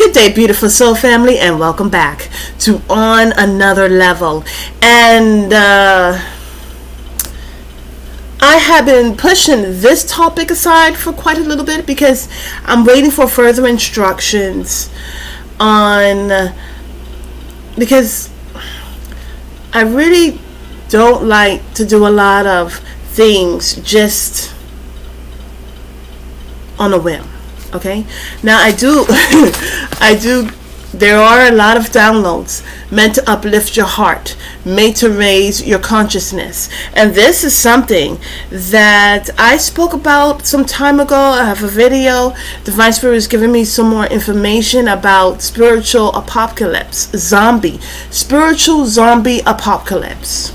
Good day, beautiful soul family, and welcome back to On Another Level. And I have been pushing this topic aside for quite a little bit because I'm waiting for further instructions because I really don't like to do a lot of things just on a whim. Okay, now I do there are a lot of downloads meant to uplift your heart, made to raise your consciousness. And this is something that I spoke about some time ago. I have a video. Divine Spirit is giving me some more information about spiritual apocalypse, spiritual zombie apocalypse.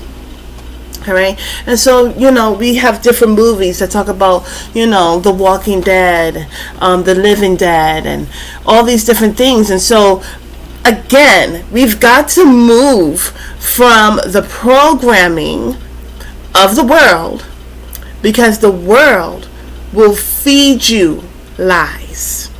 All right. And so, we have different movies that talk about, The Walking Dead, The Living Dead, and all these different things. And so, again, we've got to move from the programming of the world, because the world will feed you lies.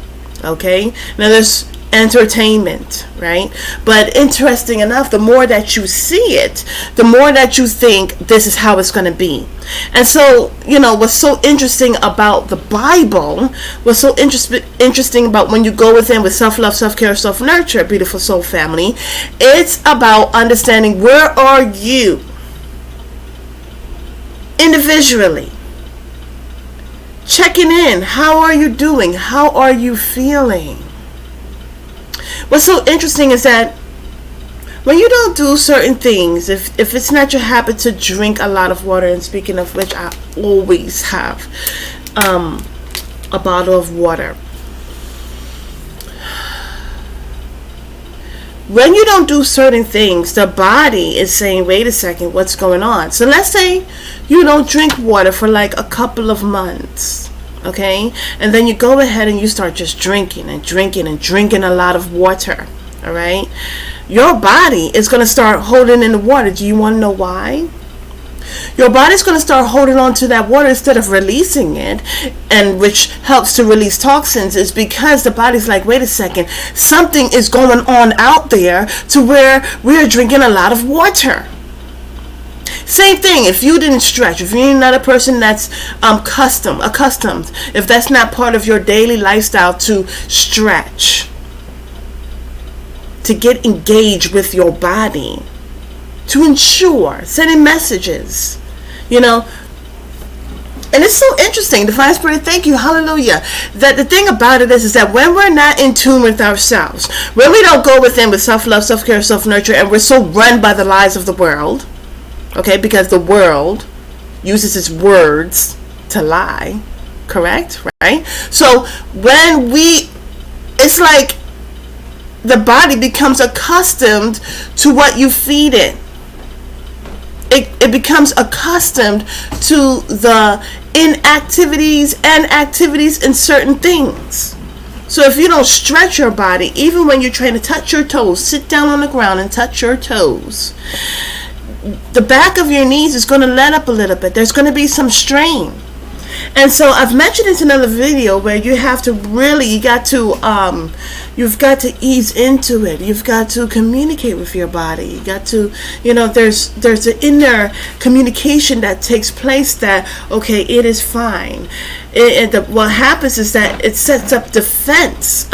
Okay. Now, there's entertainment, right? But interesting enough, the more that you see it, the more that you think this is how it's going to be. And so, what's so interesting about the Bible, what's so interesting about when you go within with self-love, self-care, self-nurture, beautiful soul family, it's about understanding where are you individually, checking in. How are you doing? How are you feeling? What's so interesting is that when you don't do certain things, if it's not your habit to drink a lot of water, and speaking of which, I always have a bottle of water. When you don't do certain things, the body is saying, wait a second, what's going on? So let's say you don't drink water for like a couple of months. Okay, and then you go ahead and you start just drinking a lot of water. All right, your body is going to start holding in the water. Do you want to know why? Your body's going to start holding on to that water instead of releasing it, and which helps to release toxins, is because the body's like, wait a second, something is going on out there to where we're drinking a lot of water. Same thing, if you didn't stretch, if you're not a person that's accustomed, if that's not part of your daily lifestyle to stretch, to get engaged with your body, to ensure, sending messages, and it's so interesting, Divine Spirit, thank you, hallelujah, that the thing about it is that when we're not in tune with ourselves, when we don't go within with self-love, self-care, self-nurture, and we're so run by the lies of the world, okay, because the world uses its words to lie, correct, right? So when it's like the body becomes accustomed to what you feed it. It becomes accustomed to the inactivities and activities in certain things. So if you don't stretch your body, even when you're trying to touch your toes, sit down on the ground and touch your toes, the back of your knees is going to let up a little bit. There's going to be some strain. And so I've mentioned this in another video where you have to really, you've got to ease into it. You've got to communicate with your body. You got to, there's an inner communication that takes place that, okay, it is fine. What happens is that it sets up a defense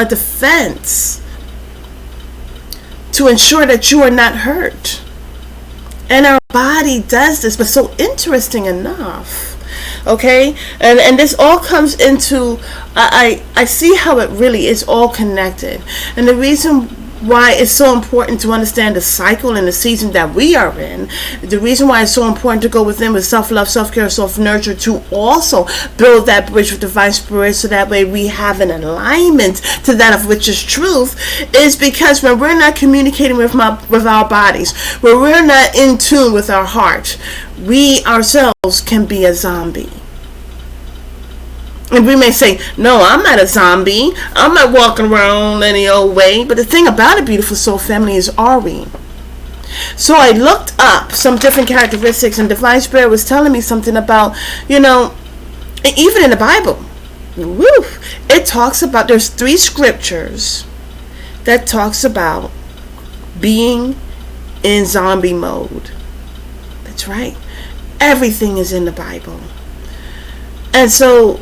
to ensure that you are not hurt. And our body does this, but so interesting enough, okay? And this all comes into, I see how it really is all connected. And the reason why it's so important to understand the cycle and the season that we are in, the reason why it's so important to go within with self-love, self-care, self-nurture, to also build that bridge with Divine Spirit, so that way we have an alignment to that of which is truth, is because when we're not communicating with our bodies, when we're not in tune with our heart, we ourselves can be a zombie. And we may say, no, I'm not a zombie. I'm not walking around any old way. But the thing about it, beautiful soul family, is, are we? So I looked up some different characteristics, and Divine Spirit was telling me something about, even in the Bible, it talks about, there's 3 scriptures that talks about being in zombie mode. That's right. Everything is in the Bible. And so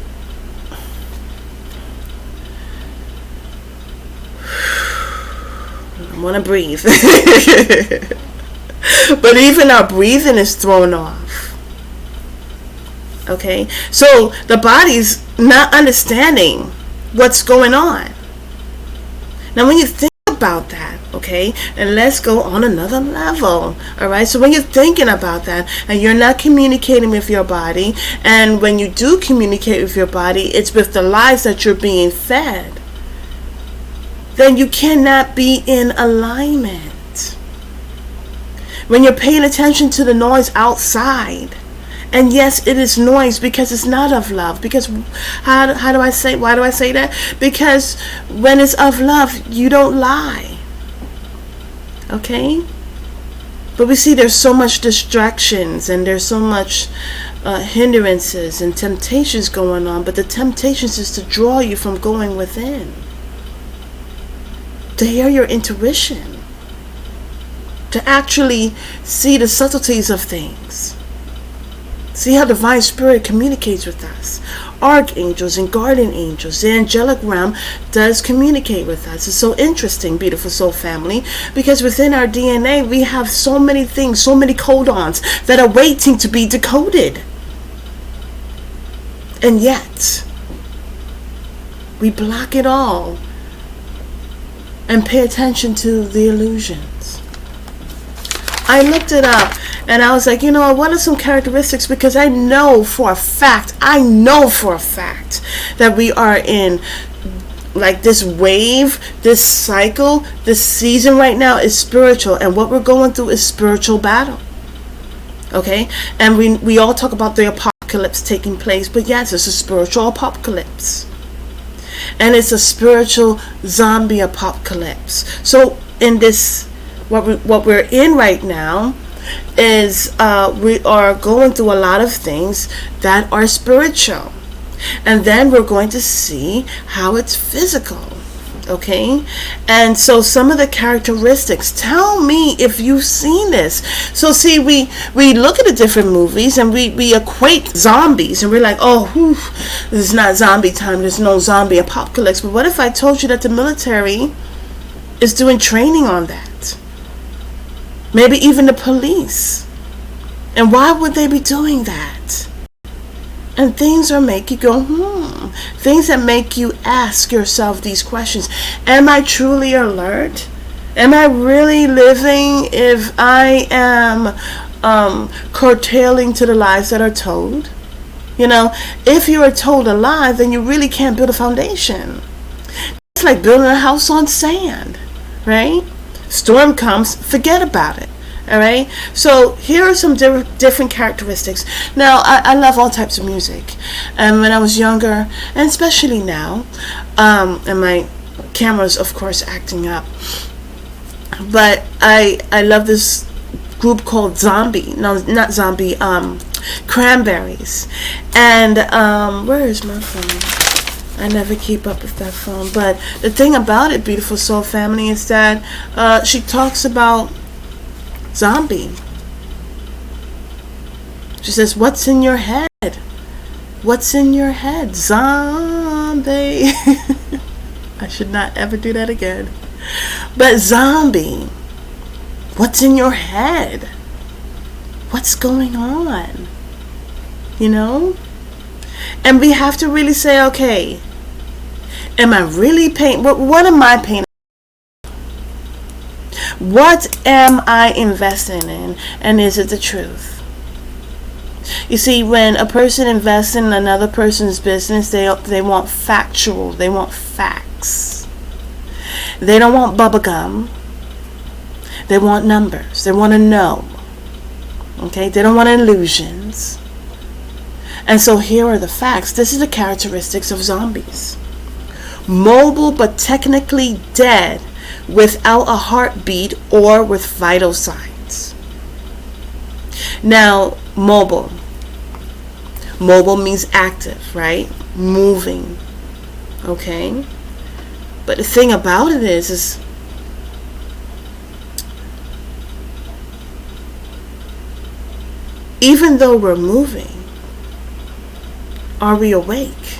I want to breathe. But even our breathing is thrown off. Okay? So the body's not understanding what's going on. Now when you think about that, okay, and let's go on another level. All right, so when you're thinking about that and you're not communicating with your body, and when you do communicate with your body, it's with the lies that you're being fed, then you cannot be in alignment. When you're paying attention to the noise outside, and yes, it is noise because it's not of love. Because why do I say that? Because when it's of love, you don't lie. Okay? But we see there's so much distractions and there's so much hindrances and temptations going on. But the temptations is to draw you from going within. To hear your intuition. To actually see the subtleties of things. See how Divine Spirit communicates with us. Archangels and guardian angels, the angelic realm does communicate with us. It's so interesting, beautiful soul family, because within our DNA we have so many things, so many codons that are waiting to be decoded. And yet, we block it all and pay attention to the illusions. I looked it up and I was like, what are some characteristics? Because I know for a fact that we are in like this wave, this cycle, this season right now is spiritual. And what we're going through is spiritual battle. Okay? And we all talk about the apocalypse taking place. But yes, it's a spiritual apocalypse. And it's a spiritual zombie apocalypse. So in this, what we're in right now is we are going through a lot of things that are spiritual, and then we're going to see how it's physical. Okay, and so some of the characteristics, tell me if you've seen this. So see, we look at the different movies and we equate zombies and we're like, this is not zombie time, there's no zombie apocalypse. But what if I told you that the military is doing training on that? Maybe even the police. And why would they be doing that? And things that make you go, Things that make you ask yourself these questions. Am I truly alert? Am I really living if I am curtailing to the lies that are told? If you are told a lie, then you really can't build a foundation. It's like building a house on sand, right? Storm comes, forget about it. All right, so here are some different characteristics. Now, I love all types of music, and when I was younger, and especially now, and my camera's of course acting up, but I love this group called Zombie. No, not Zombie. Cranberries, and where is my phone? I never keep up with that phone. But the thing about it, beautiful soul family, is that she talks about zombie. She says, what's in your head? What's in your head? Zombie. I should not ever do that again. But zombie, what's in your head? What's going on? And we have to really say, okay, am I really paying? What am I paying? What am I investing in? And is it the truth? You see, when a person invests in another person's business, they want factual. They want facts. They don't want bubblegum. They want numbers. They want to know. Okay? They don't want illusions. And so here are the facts. This is the characteristics of zombies. Mobile but technically dead, without a heartbeat or with vital signs. Now, mobile. Mobile means active, right? Moving. Okay? But the thing about it is even though we're moving, are we awake?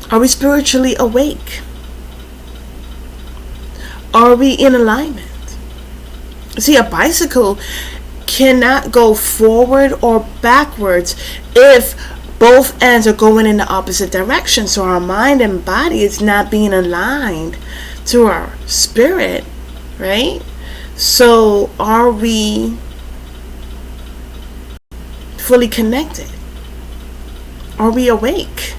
Are we spiritually awake? Are we in alignment? See, a bicycle cannot go forward or backwards if both ends are going in the opposite direction. So our mind and body is not being aligned to our spirit, right? So are we fully connected? Are we awake?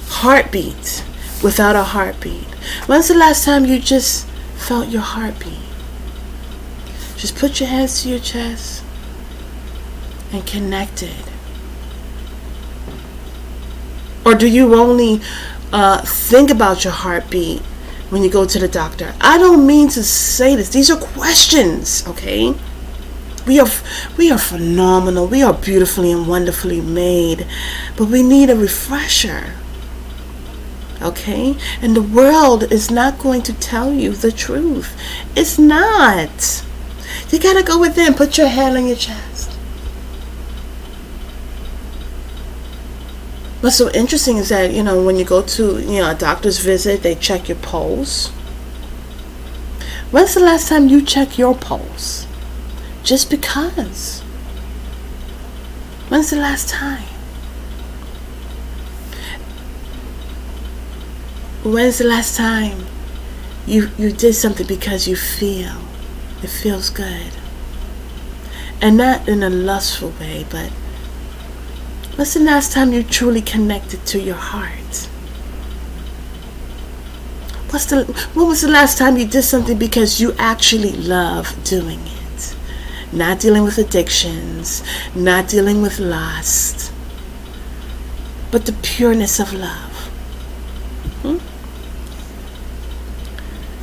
Heartbeat without a heartbeat. When's the last time you just felt your heartbeat? Just put your hands to your chest and connect it. Or do you only think about your heartbeat when you go to the doctor? I don't mean to say this. These are questions, okay? We are phenomenal. We are beautifully and wonderfully made. But we need a refresher. Okay? And the world is not going to tell you the truth. It's not. You gotta go within. Put your hand on your chest. What's so interesting is that, when you go to, a doctor's visit, they check your pulse. When's the last time you checked your pulse? Just because. When's the last time? When's the last time you did something because you feel it feels good? And not in a lustful way, but when's the last time you truly connected to your heart? When was the last time you did something because you actually love doing it? Not dealing with addictions, not dealing with lust, but the pureness of love.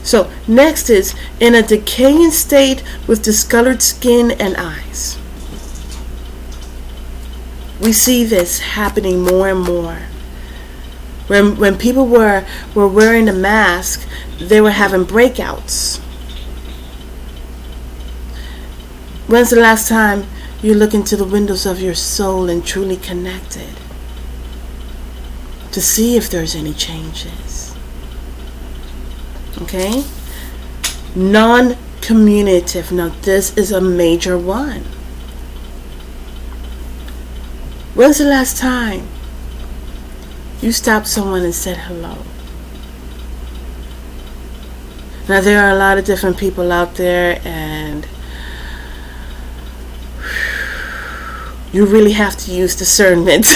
So next is in a decaying state with discolored skin and eyes. We see this happening more and more. When people were wearing a mask, they were having breakouts. When's the last time you look into the windows of your soul and truly connected to see if there's any changes? Okay? Non-communicative. Now this is a major one. When's the last time you stopped someone and said hello? Now there are a lot of different people out there, and you really have to use discernment.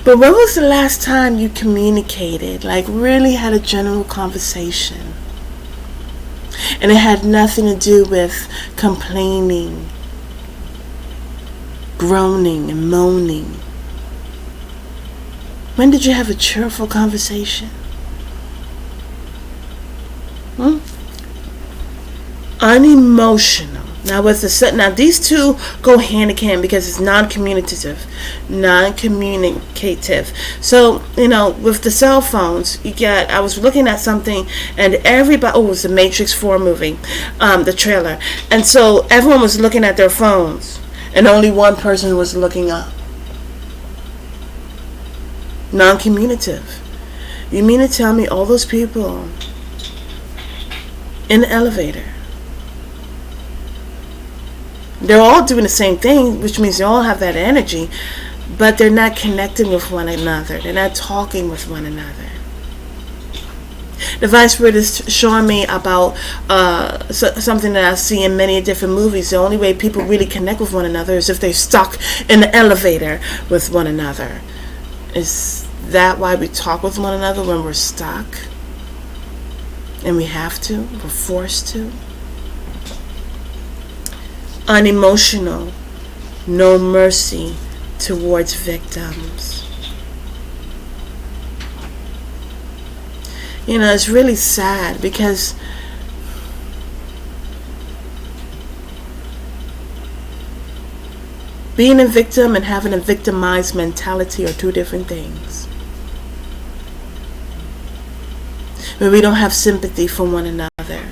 But when was the last time you communicated, like really had a general conversation? And it had nothing to do with complaining, groaning, and moaning. When did you have a cheerful conversation? Unemotional. Now these two go hand in hand because it's non-communicative. So, with the cell phones, I was looking at something, and everybody, it was the Matrix 4 movie, the trailer. And so everyone was looking at their phones, and only one person was looking up. Non-communicative. You mean to tell me all those people in the elevator, they're all doing the same thing, which means they all have that energy, but they're not connecting with one another. They're not talking with one another. Divine Spirit is showing me about something that I see in many different movies. The only way people really connect with one another is if they're stuck in the elevator with one another. Is that why we talk with one another when we're stuck? And we have to? We're forced to? Unemotional, no mercy towards victims. It's really sad because being a victim and having a victimized mentality are two different things. when we don't have sympathy for one another.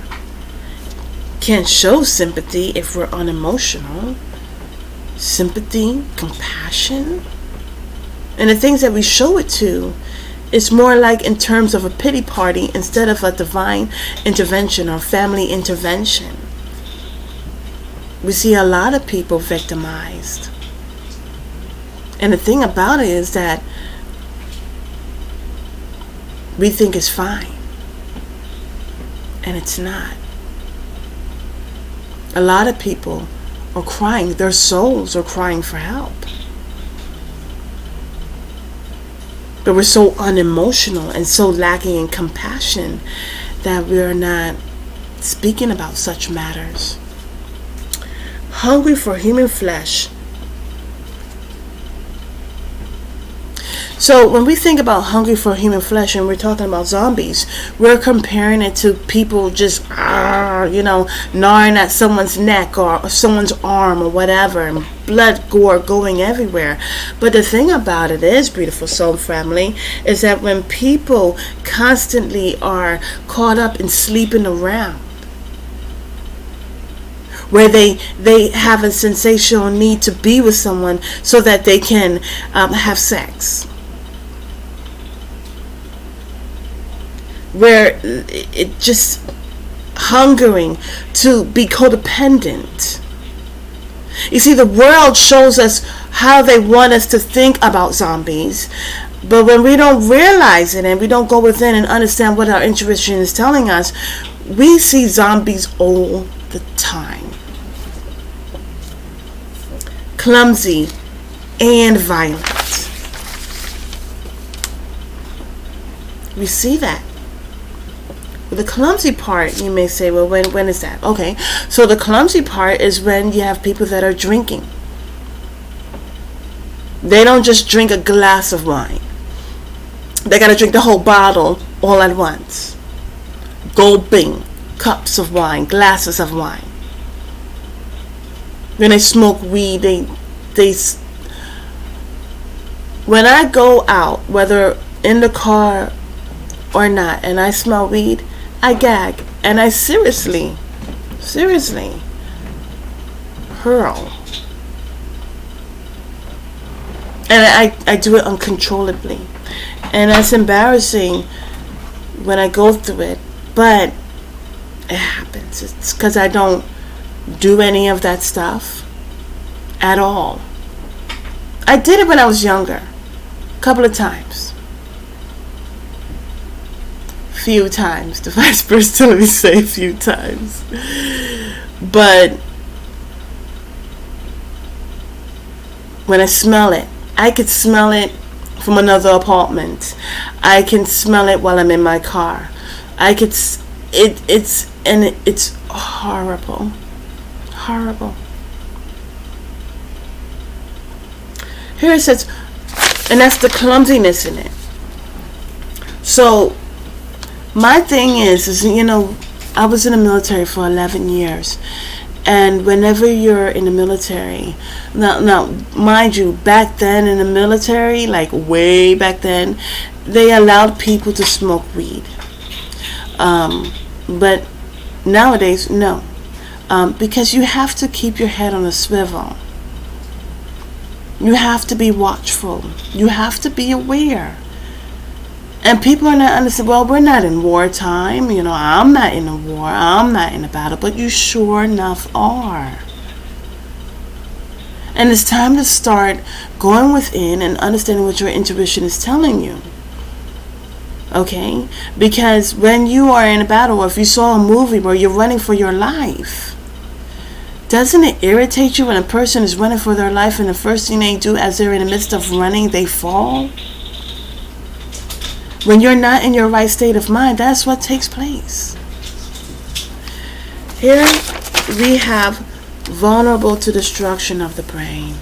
Can't show sympathy if we're unemotional. Sympathy, compassion, and the things that we show it to, it's more like in terms of a pity party instead of a divine intervention or family intervention. We see a lot of people victimized. And the thing about it is that we think it's fine. And it's not. A lot of people are crying. Their souls are crying for help. But we're so unemotional and so lacking in compassion that we are not speaking about such matters. Hungry for human flesh. So when we think about hungry for human flesh and we're talking about zombies, we're comparing it to people just, gnawing at someone's neck or someone's arm or whatever, and blood, gore going everywhere. But the thing about it is, beautiful soul family, is that when people constantly are caught up in sleeping around, where they have a sensational need to be with someone so that they can have sex, where it just hungering to be codependent. You see, the world shows us how they want us to think about zombies, but when we don't realize it and we don't go within and understand what our intuition is telling us, we see zombies all the time. Clumsy and violent. We see that. The clumsy part, you may say, well, when is that? Okay, so the clumsy part is when you have people that are drinking. They don't just drink a glass of wine. They got to drink the whole bottle all at once. Gulping cups of wine, glasses of wine. When they smoke weed, they when I go out, whether in the car or not, and I smell weed, I gag, and I seriously hurl. And I do it uncontrollably. And that's embarrassing when I go through it, but it happens. It's because I don't do any of that stuff at all. I did it when I was younger, a couple of times. Few times. The vice person me say a few times. But when I smell it, I could smell it from another apartment. I can smell it while I'm in my car. It's horrible. Horrible. Here it says, and that's the clumsiness in it. So my thing is, I was in the military for 11 years. And whenever you're in the military, now, mind you, back then in the military, like way back then, they allowed people to smoke weed. But nowadays, no. Because you have to keep your head on a swivel. You have to be watchful. You have to be aware. And people are not understanding, well, we're not in wartime. I'm not in a war. I'm not in a battle. But you sure enough are. And it's time to start going within and understanding what your intuition is telling you. Okay? Because when you are in a battle, or if you saw a movie where you're running for your life, doesn't it irritate you when a person is running for their life and the first thing they do as they're in the midst of running, they fall? When you're not in your right state of mind, that's what takes place. Here we have vulnerable to destruction of the brain.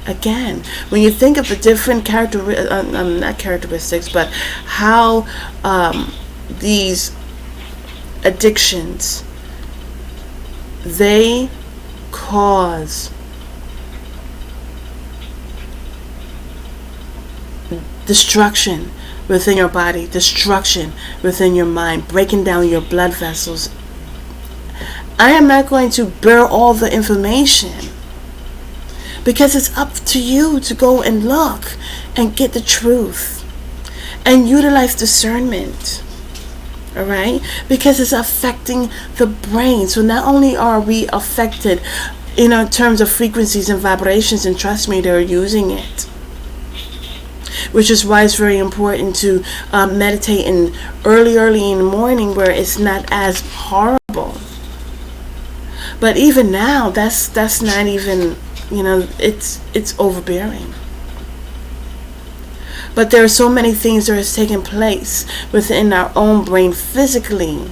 Again, when you think of the different not characteristics, but how these addictions, they cause destruction within your body, destruction within your mind, breaking down your blood vessels. I am not going to bear all the information, because it's up to you to go and look and get the truth and utilize discernment. Alright? Because it's affecting the brain. So not only are we affected in terms of frequencies and vibrations, and trust me, they're using it. Which is why it's very important to meditate early in the morning, where it's not as horrible. But even now, that's not even, it's overbearing. But there are so many things that are taking place within our own brain, physically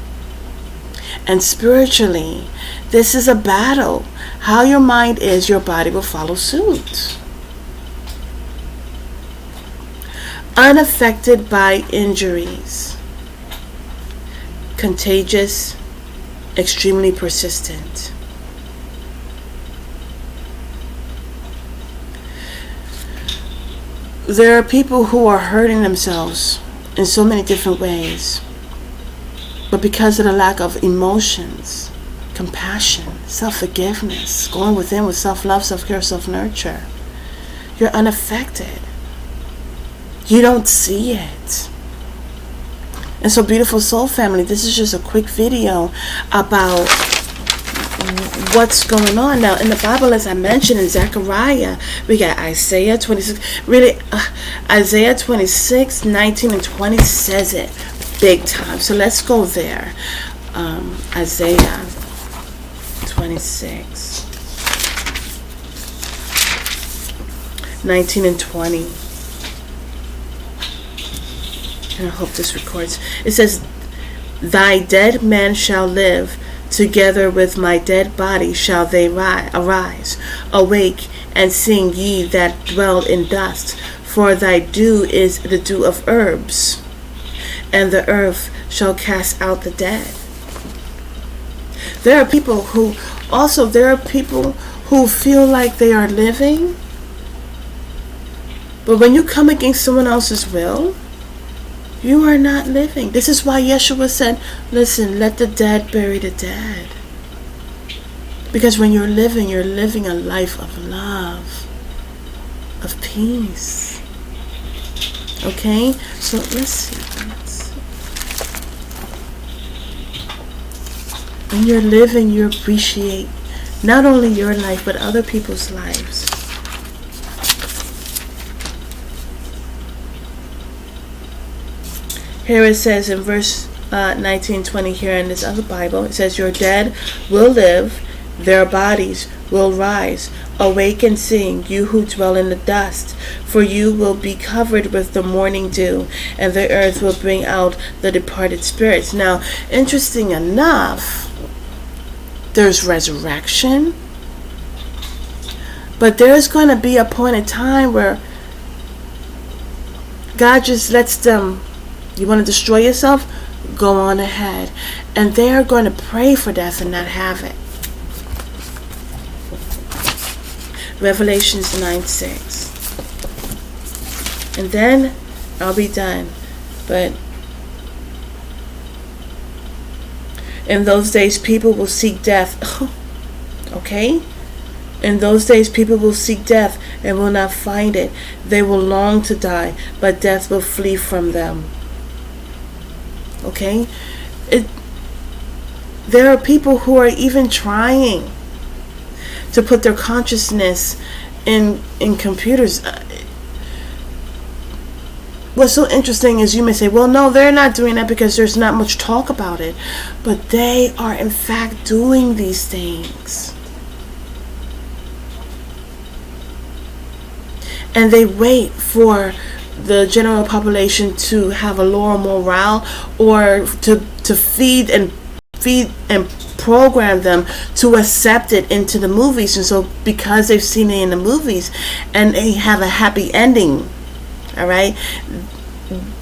and spiritually. This is a battle. How your mind is, your body will follow suit. Unaffected by injuries. Contagious, extremely persistent. There are people who are hurting themselves in so many different ways, but because of the lack of emotions, compassion, self-forgiveness, going within with self-love, self-care, self-nurture, you're unaffected. You don't see it. And so, beautiful soul family, this is just a quick video about what's going on. Now, in the Bible, as I mentioned, in Zechariah, we got Isaiah 26. Really, Isaiah 26, 19, and 20 says it big time. So let's go there. Isaiah 26, 19, and 20. And I hope this records. It says, "Thy dead men shall live, together with my dead body shall they arise. Awake and sing, ye that dwell in dust, for thy dew is the dew of herbs, and the earth shall cast out the dead." There are people who feel like they are living, but when you come against someone else's will, you are not living. This is why Yeshua said, listen, let the dead bury the dead. Because when you're living a life of love, of peace. Okay? So let's see. When you're living, you appreciate not only your life, but other people's lives. Here it says in verse 19-20 here in this other Bible, it says, "Your dead will live, their bodies will rise. Awake and sing, you who dwell in the dust, for you will be covered with the morning dew, and the earth will bring out the departed spirits." Now, interesting enough, there's resurrection, but there's going to be a point in time where God just lets them. You want to destroy yourself? Go on ahead. And they are going to pray for death and not have it. Revelations 9:6. And then I'll be done. But in those days, people will seek death. Okay? In those days, people will seek death and will not find it. They will long to die, but death will flee from them. Okay? There are people who are even trying to put their consciousness in computers. What's so interesting is you may say, well, no, they're not doing that because there's not much talk about it. But they are in fact doing these things. And they wait for the general population to have a lower morale, or to feed and program them to accept it into the movies. And so because they've seen it in the movies and they have a happy ending, all right,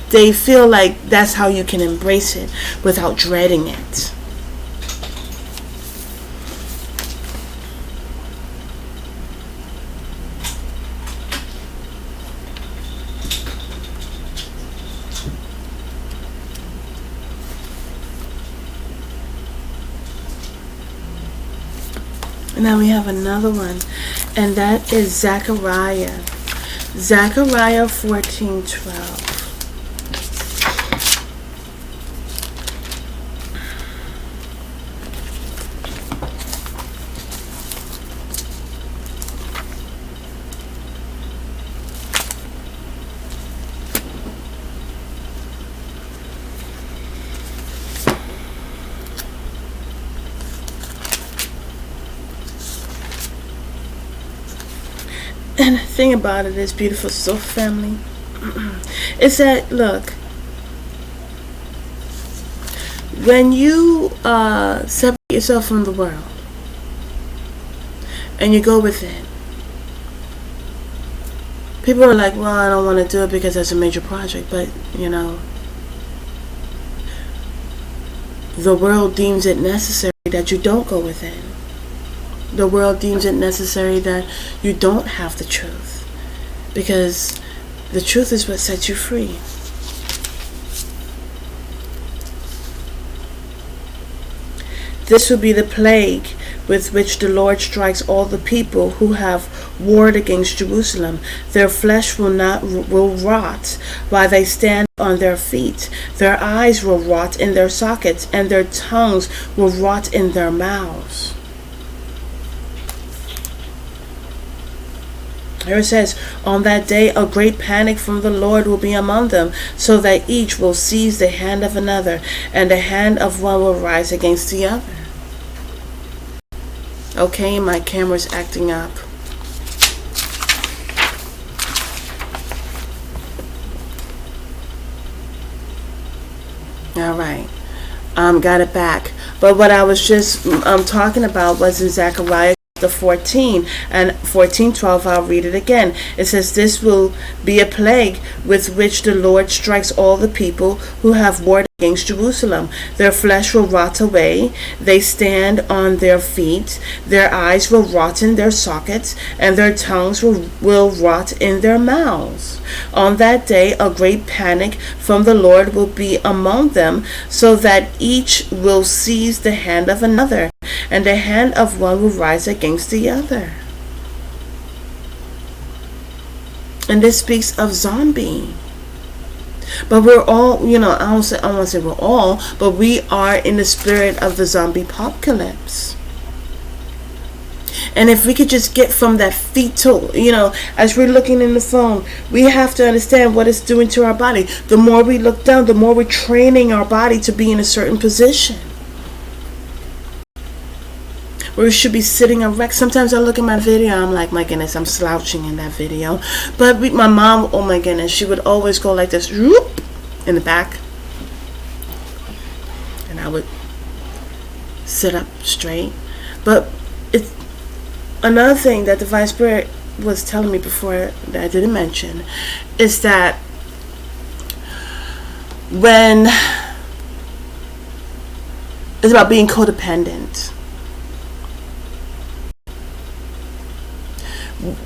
they feel like that's how you can embrace it without dreading it. Now we have another one, and that is Zechariah. Zechariah 14:12. And the thing about it is, beautiful soul family, is that, look, when you separate yourself from the world and you go within, people are like, well, I don't want to do it because that's a major project. But, you know, the world deems it necessary that you don't go within. The world deems it necessary that you don't have the truth, because the truth is what sets you free. This will be the plague with which the Lord strikes all the people who have warred against Jerusalem. Their flesh will rot while they stand on their feet. Their eyes will rot in their sockets, and their tongues will rot in their mouths. Here it says, on that day a great panic from the Lord will be among them, so that each will seize the hand of another, and the hand of one will rise against the other. Okay, my camera's acting up. Alright, got it back. But what I was just talking about was in Zechariah the 14 and 14:12. I'll read it again. It says, this will be a plague with which the Lord strikes all the people who have warred against Jerusalem. Their flesh will rot away, they stand on their feet, their eyes will rot in their sockets, and their tongues will rot in their mouths. On that day a great panic from the Lord will be among them, so that each will seize the hand of another, and the hand of one will rise against the other. And this speaks of zombie. But we're all, you know, I won't say we're all, but we are in the spirit of the zombie apocalypse. And if we could just get from that fetal, you know, as we're looking in the phone, we have to understand what it's doing to our body. The more we look down, the more we're training our body to be in a certain position, where we should be sitting erect. Sometimes I look at my video, I'm like, my goodness, I'm slouching in that video. But my mom, oh my goodness, she would always go like this, whoop, in the back. And I would sit up straight. But it's another thing that the Divine Spirit was telling me before that I didn't mention, is that when it's about being codependent,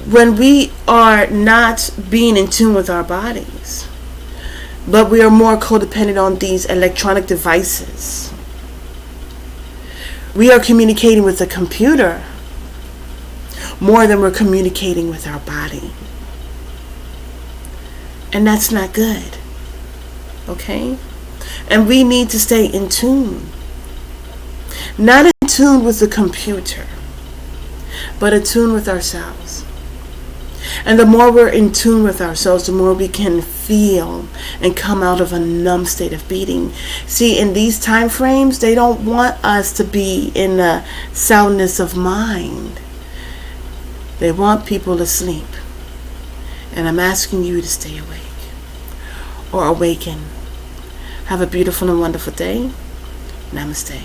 when we are not being in tune with our bodies, but we are more codependent on these electronic devices, we are communicating with the computer more than we're communicating with our body. And that's not good. Okay? And we need to stay in tune. Not in tune with the computer, but in tune with ourselves. And the more we're in tune with ourselves, the more we can feel and come out of a numb state of being. See, in these time frames, they don't want us to be in a soundness of mind. They want people to sleep. And I'm asking you to stay awake or awaken. Have a beautiful and wonderful day. Namaste.